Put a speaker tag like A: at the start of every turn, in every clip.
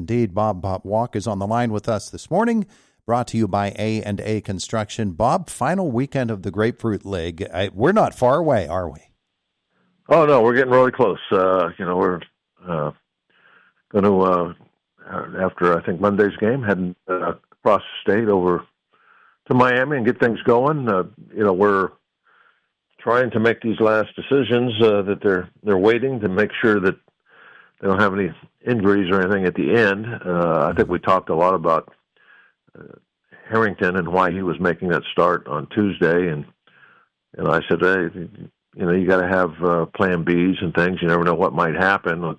A: indeed. Bob Walk is on the line with us this morning, brought to you by A&A Construction. Bob, final weekend of the Grapefruit League. We're not far away, are we?
B: Oh, no, we're getting really close. We're going to, after, I think, Monday's game, heading across the state over to Miami and get things going. We're trying to make these last decisions that they're waiting to make sure that they don't have any injuries or anything at the end. I think we talked a lot about Harrington and why he was making that start on Tuesday, and I said, hey, you got to have plan Bs and things. You never know what might happen.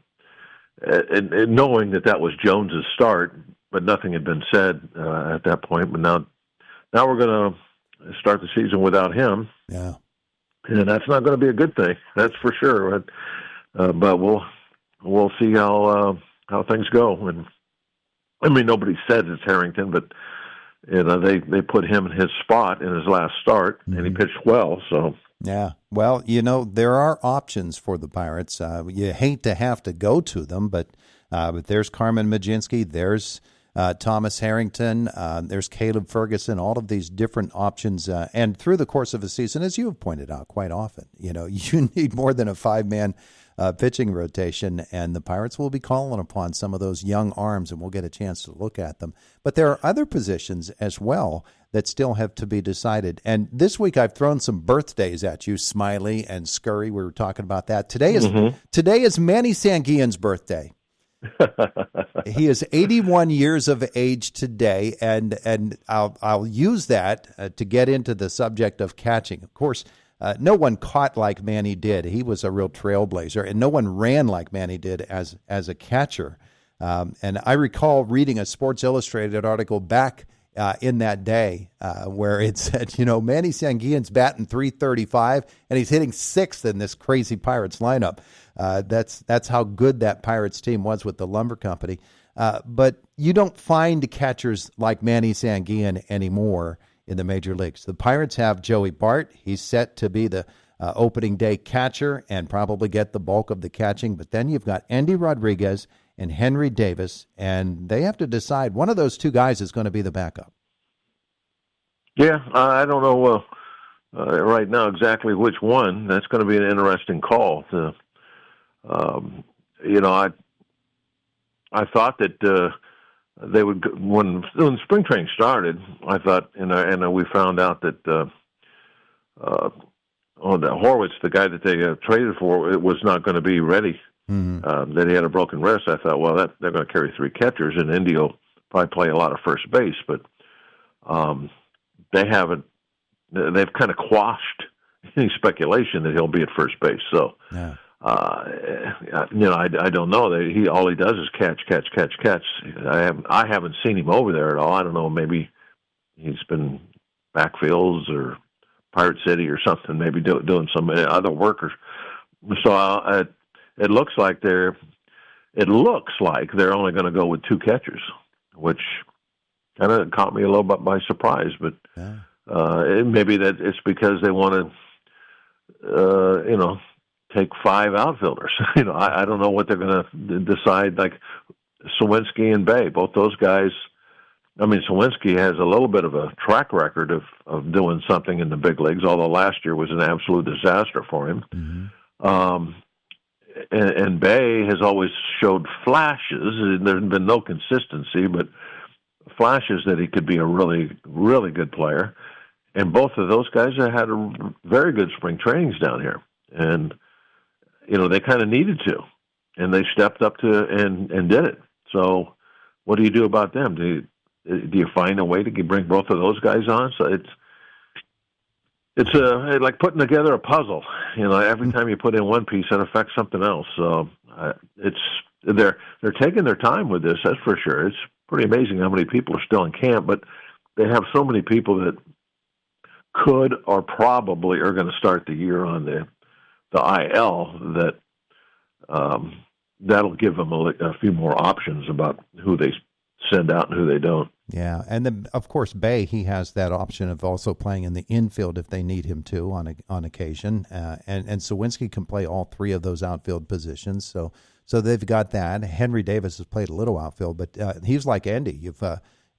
B: And knowing that was Jones's start, but nothing had been said at that point. But now we're going to start the season without him.
A: Yeah,
B: and that's not going to be a good thing. That's for sure. But we'll see how things go. And I mean, nobody said it's Harrington, but they put him in his spot in his last start, and he pitched well. So
A: yeah, well, there are options for the Pirates. You hate to have to go to them, but there's Carmen Mlodzinski, there's Thomas Harrington, there's Caleb Ferguson, all of these different options. And through the course of a season, as you have pointed out quite often, you need more than a five-man pitching rotation, and the Pirates will be calling upon some of those young arms, and we'll get a chance to look at them. But there are other positions as well that still have to be decided. And this week I've thrown some birthdays at you, Smiley and Scurry. We were talking about that. Today is Manny Sanguillen's birthday. He is 81 years of age today, and I'll use that to get into the subject of catching. Of course, no one caught like Manny did. He was a real trailblazer, and no one ran like Manny did as a catcher. And I recall reading a Sports Illustrated article back in that day where it said, Manny Sanguillen's batting .335, and he's hitting sixth in this crazy Pirates lineup. That's how good that Pirates team was with the lumber company. But you don't find catchers like Manny Sanguillen anymore in the major leagues. The Pirates have Joey Bart. He's set to be the opening day catcher and probably get the bulk of the catching. But then you've got Andy Rodriguez and Henry Davis, and they have to decide one of those two guys is going to be the backup.
B: Yeah, I don't know right now exactly which one. That's going to be an interesting call. I thought that they would, when spring training started, I thought, and we found out that Horwitz, the guy that they traded for, it was not going to be ready. Mm-hmm. That he had a broken wrist. I thought, well, they're going to carry three catchers, and Indy will probably play a lot of first base. But they haven't. They've kind of quashed any speculation that he'll be at first base. So,
A: yeah.
B: I don't know. All he does is catch. I haven't seen him over there at all. I don't know. Maybe he's been backfields or Pirate City or something. Maybe doing some other work. So it looks like they're only going to go with two catchers, which kind of caught me a little bit by surprise. But maybe that it's because they want to, take five outfielders. I don't know what they're going to decide. Like Sawinski and Bay, both those guys. I mean, Sawinski has a little bit of a track record of doing something in the big leagues, although last year was an absolute disaster for him. Mm-hmm. And Bay has always showed flashes. There's been no consistency, but flashes that he could be a really, really good player. And both of those guys have had very good spring trainings down here. And, they kind of needed to. And they stepped up to and did it. So what do you do about them? Do you find a way to bring both of those guys on? So it's like putting together a puzzle. Every time you put in one piece, it affects something else. So they're taking their time with this. That's for sure. It's pretty amazing how many people are still in camp, but they have so many people that could or probably are going to start the year on the IL that that'll give them a few more options about who they send out and who they don't.
A: Yeah, and then of course Bay, he has that option of also playing in the infield if they need him to on occasion, and Sawinski can play all three of those outfield positions. So So they've got that. Henry Davis has played a little outfield, but he's like Andy. You've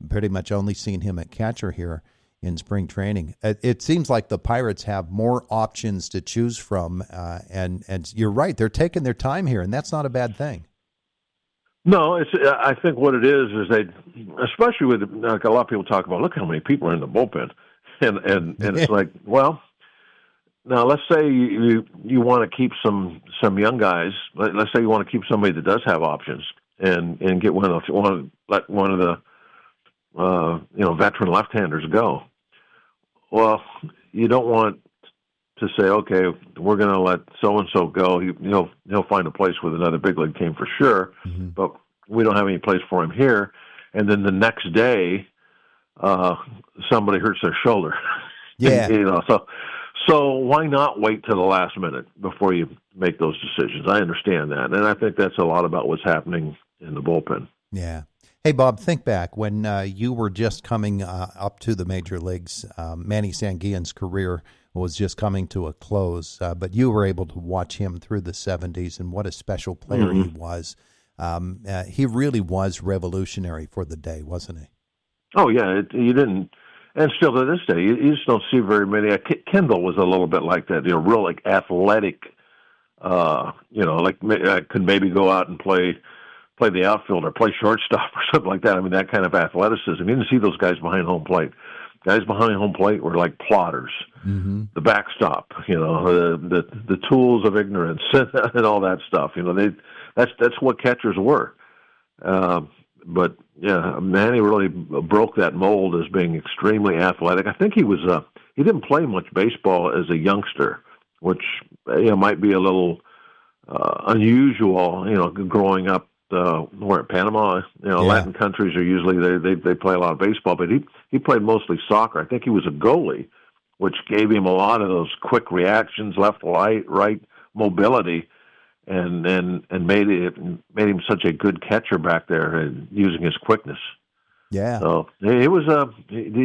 A: pretty much only seen him at catcher here in spring training. It seems like the Pirates have more options to choose from, and you're right. They're taking their time here, and that's not a bad thing.
B: No, I think what it is they, especially with like a lot of people talk about, look how many people are in the bullpen, and it's like, well, now let's say you want to keep some young guys. Let's say you want to keep somebody that does have options, and get one of the veteran left-handers go. Well, you don't want to say, okay, we're going to let so-and-so go. He'll find a place with another big league team for sure, but we don't have any place for him here. And then the next day, somebody hurts their shoulder.
A: Yeah.
B: So why not wait till the last minute before you make those decisions? I understand that. And I think that's a lot about what's happening in the bullpen.
A: Yeah. Hey, Bob, think back when you were just coming up to the major leagues. Manny Sanguillen's career was just coming to a close, but you were able to watch him through the 70s, and what a special player he was. He really was revolutionary for the day, wasn't he? Oh, yeah.
B: You didn't, and still to this day, you just don't see very many. Kendall was a little bit like that, real like athletic, could maybe go out and play the outfield or play shortstop or something like that. I mean, that kind of athleticism. You didn't see those guys behind home plate. Guys behind home plate were like plotters, the backstop, the tools of ignorance and all that stuff. That's what catchers were. But yeah, Manny really broke that mold as being extremely athletic. I think he didn't play much baseball as a youngster, which might be a little unusual. Growing up. We're in Panama, Latin countries are usually they play a lot of baseball, but he played mostly soccer. I think he was a goalie, which gave him a lot of those quick reactions, left, right mobility, and made him such a good catcher back there and using his quickness.
A: Yeah.
B: So he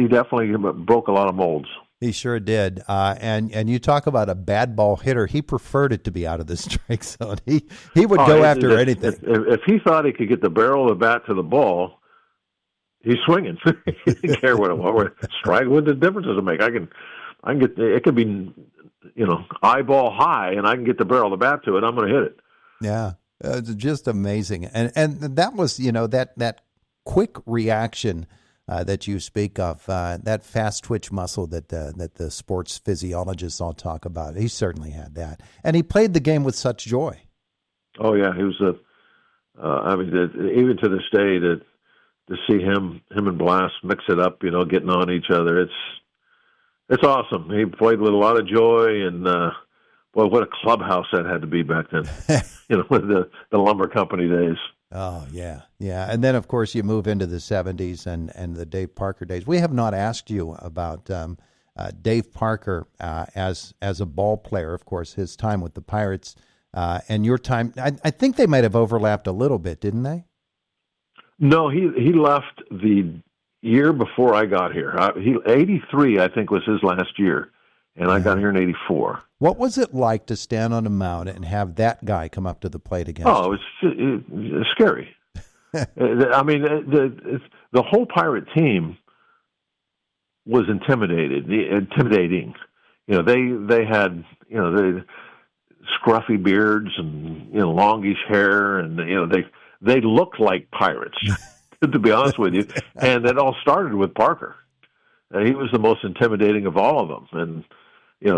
B: definitely broke a lot of molds.
A: He sure did. And you talk about a bad ball hitter. He preferred it to be out of the strike zone. He would go after anything.
B: If he thought he could get the barrel of the bat to the ball, he's swinging. He didn't care what it was. Strike. What the difference does it make? I can get it could be eyeball high, and I can get the barrel of the bat to it. I'm going to hit it.
A: Yeah, it's just amazing. And that was that quick reaction. That you speak of, that fast twitch muscle that the sports physiologists all talk about. He certainly had that. And he played the game with such joy.
B: Oh, yeah. He was even to this day, to see him and Blast mix it up, getting on each other, it's awesome. He played with a lot of joy, and boy, what a clubhouse that had to be back then, with the lumber company days.
A: Oh, yeah, yeah. And then, of course, you move into the 70s and the Dave Parker days. We have not asked you about Dave Parker as a ball player, of course, his time with the Pirates and your time. I think they might have overlapped a little bit, didn't they?
B: No, he left the year before I got here. 83, I think, was his last year, and I got here in 84.
A: What was it like to stand on a mound and have that guy come up to the plate against you?
B: Oh, it's scary. I mean, the whole Pirate team was intimidating. They had they scruffy beards and longish hair, and they looked like pirates. To be honest with you, and it all started with Parker. He was the most intimidating of all of them, and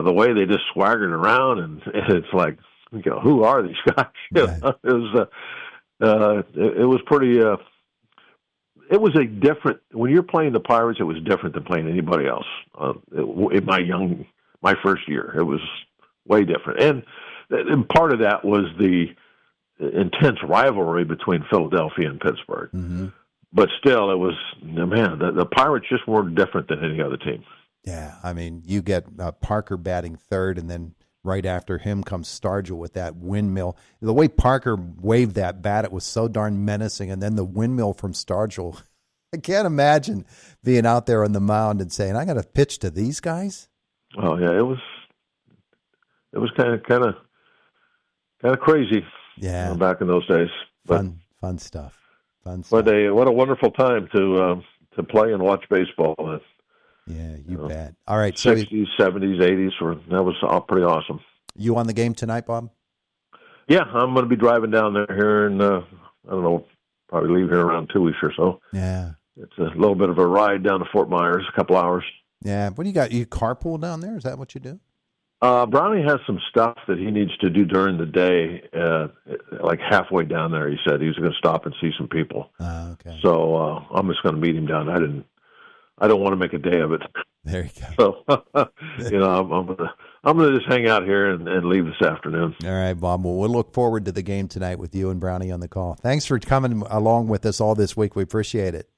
B: the way they just swaggered around, and it's like, who are these guys? It was pretty. It was a different. When you're playing the Pirates, it was different than playing anybody else. In my first year, it was way different, and part of that was the intense rivalry between Philadelphia and Pittsburgh. Mm-hmm. But still, it was, the Pirates just weren't different than any other team.
A: Yeah, I mean, you get Parker batting third, and then right after him comes Stargell with that windmill. The way Parker waved that bat, it was so darn menacing, and then the windmill from Stargell. I can't imagine being out there on the mound and saying, I got to pitch to these guys.
B: Oh, yeah, it was kind of crazy.
A: Yeah.
B: back in those days. But,
A: Fun stuff.
B: What a wonderful time to play and watch baseball.
A: Yeah, you bet. All right.
B: 60s, 70s, 80s, that was all pretty awesome.
A: You on the game tonight, Bob?
B: Yeah, I'm going to be driving down there here, and I don't know, probably leave here around 2-ish or so.
A: Yeah.
B: It's a little bit of a ride down to Fort Myers, a couple hours.
A: Yeah. What do you got? You carpool down there? Is that what you do?
B: Brownie has some stuff that he needs to do during the day, like halfway down there. He said he was going to stop and see some people.
A: Okay.
B: So I'm just going to meet him down. I don't want to make a day of it.
A: There you go.
B: So I'm gonna just hang out here and leave this afternoon.
A: All right, Bob. Well, we'll look forward to the game tonight with you and Brownie on the call. Thanks for coming along with us all this week. We appreciate it.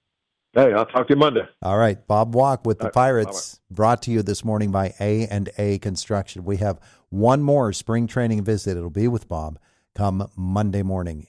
B: Hey, I'll talk to you Monday.
A: All right, Bob Walk with the Pirates,
B: bye-bye.
A: brought to you this morning by A&A Construction. We have one more spring training visit. It'll be with Bob come Monday morning.